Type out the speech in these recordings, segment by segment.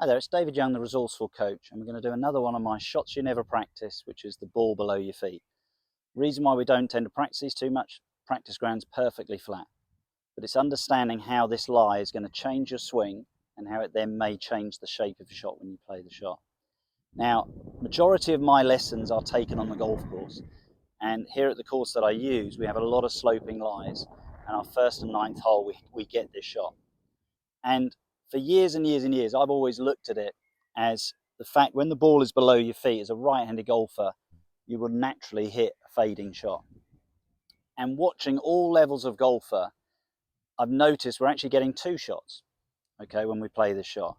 Hi there, it's David Young, the Resourceful Coach, and we're going to do another one of my shots you never practice, which is the ball below your feet. Reason why we don't tend to practice these too much, practice ground's perfectly flat. But it's understanding how this lie is going to change your swing and how it then may change the shape of your shot when you play the shot. Now, majority of my lessons are taken on the golf course, and here at the course that I use, we have a lot of sloping lies, and our first and ninth hole, we get this shot. And for years and years and years, I've always looked at it as the fact when the ball is below your feet, as a right-handed golfer, you will naturally hit a fading shot. And watching all levels of golfer, I've noticed we're actually getting two shots, okay, when we play this shot.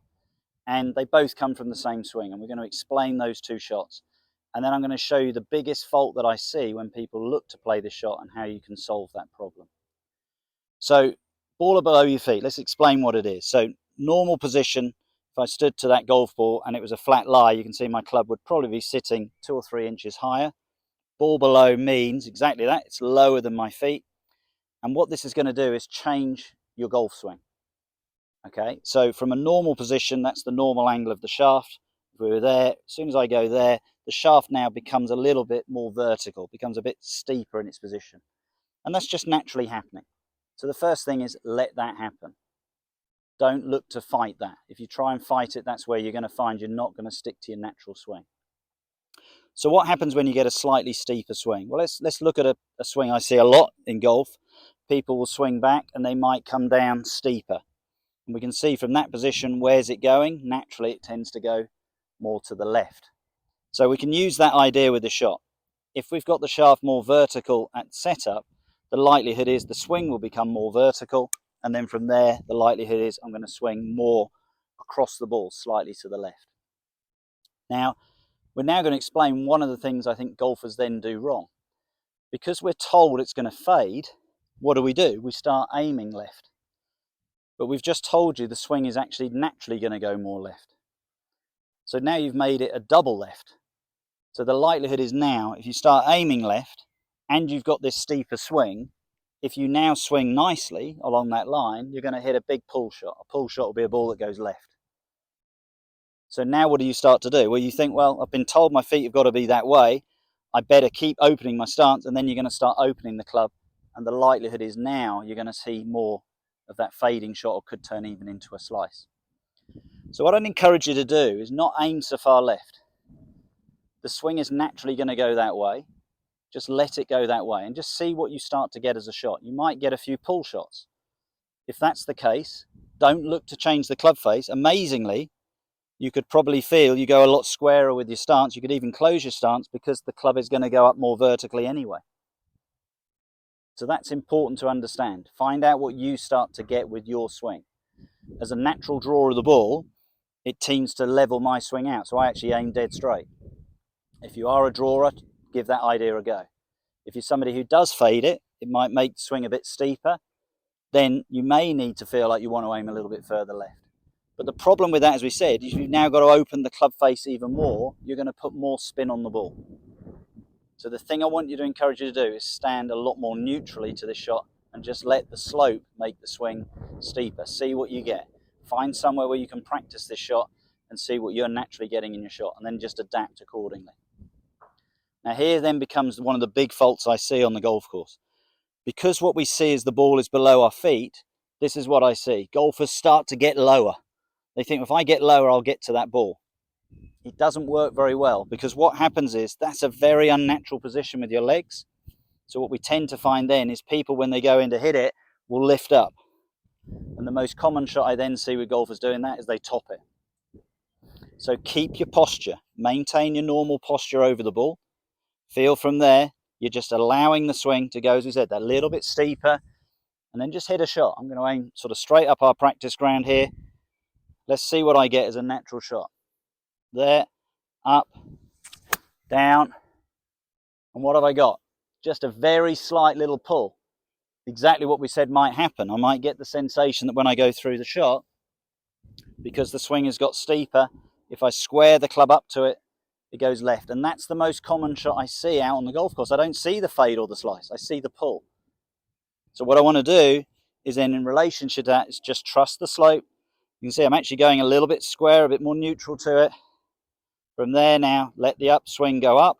And they both come from the same swing, and we're going to explain those two shots. And then I'm going to show you the biggest fault that I see when people look to play this shot and how you can solve that problem. So, ball below your feet, let's explain what it is. So, normal position, if I stood to that golf ball and it was a flat lie, you can see my club would probably be sitting 2 or 3 inches higher. Ball below means exactly that, it's lower than my feet. And what this is going to do is change your golf swing. Okay, so from a normal position, that's the normal angle of the shaft. If we were there, as soon as I go there, the shaft now becomes a little bit more vertical, becomes a bit steeper in its position. And that's just naturally happening. So the first thing is let that happen. Don't look to fight that. If you try and fight it, that's where you're going to find you're not going to stick to your natural swing. So what happens when you get a slightly steeper swing? Well, let's look at a swing I see a lot in golf. People will swing back and they might come down steeper. And we can see from that position, where's it going? Naturally, it tends to go more to the left. So we can use that idea with the shot. If we've got the shaft more vertical at setup, the likelihood is the swing will become more vertical, and then from there the likelihood is I'm going to swing more across the ball, slightly to the left. Now, we're now going to explain one of the things I think golfers then do wrong. Because we're told it's going to fade, what do? We start aiming left. But we've just told you the swing is actually naturally going to go more left. So now you've made it a double left. So the likelihood is now, if you start aiming left, and you've got this steeper swing, if you now swing nicely along that line, you're going to hit a big pull shot. A pull shot will be a ball that goes left. So now what do you start to do? Well, you think, well, I've been told my feet have got to be that way. I better keep opening my stance, and then you're going to start opening the club. And the likelihood is now you're going to see more of that fading shot, or could turn even into a slice. So what I'd encourage you to do is not aim so far left. The swing is naturally going to go that way. Just let it go that way and just see what you start to get as a shot. You might get a few pull shots. If that's the case, don't look to change the club face. Amazingly, you could probably feel you go a lot squarer with your stance. You could even close your stance because the club is going to go up more vertically anyway. So that's important to understand. Find out what you start to get with your swing. As a natural drawer of the ball, it tends to level my swing out. So I actually aim dead straight. If you are a drawer, give that idea a go. If you're somebody who does fade it, it might make the swing a bit steeper. Then you may need to feel like you want to aim a little bit further left. But the problem with that, as we said, is you've now got to open the club face even more. You're going to put more spin on the ball. So the thing I want you to encourage you to do is stand a lot more neutrally to the shot and just let the slope make the swing steeper. See what you get. Find somewhere where you can practice this shot and see what you're naturally getting in your shot, and then just adapt accordingly. Now here then becomes one of the big faults I see on the golf course. Because what we see is the ball is below our feet, this is what I see. Golfers start to get lower. They think if I get lower, I'll get to that ball. It doesn't work very well, because what happens is that's a very unnatural position with your legs. So what we tend to find then is people, when they go in to hit it, will lift up. And the most common shot I then see with golfers doing that is they top it. So keep your posture. Maintain your normal posture over the ball. Feel from there, you're just allowing the swing to go, as we said, that little bit steeper, and then just hit a shot. I'm going to aim sort of straight up our practice ground here. Let's see what I get as a natural shot. There, up, down, and what have I got? Just a very slight little pull. Exactly what we said might happen. I might get the sensation that when I go through the shot, because the swing has got steeper, if I square the club up to it, it goes left. And that's the most common shot I see out on the golf course. I don't see the fade or the slice, I see the pull. So what I want to do is then, in relationship to that, is just trust the slope, You can see I'm actually going a little bit square, a bit more neutral to it. From there now, let the upswing go up,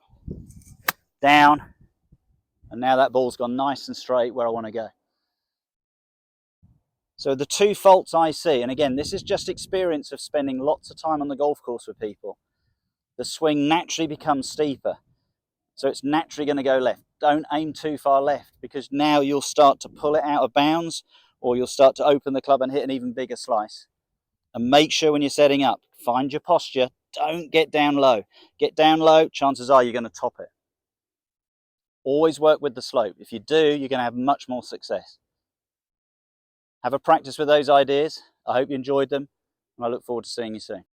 down, and now that ball's gone nice and straight where I want to go. So the two faults I see, and again, this is just experience of spending lots of time on the golf course with people. The swing naturally becomes steeper, so it's naturally going to go left. Don't aim too far left, because now you'll start to pull it out of bounds, or you'll start to open the club and hit an even bigger slice. And make sure when you're setting up, find your posture. Don't get down low. Get down low, chances are you're going to top it. Always work with the slope. If you do, you're going to have much more success. Have a practice with those ideas. I hope you enjoyed them, and I look forward to seeing you soon.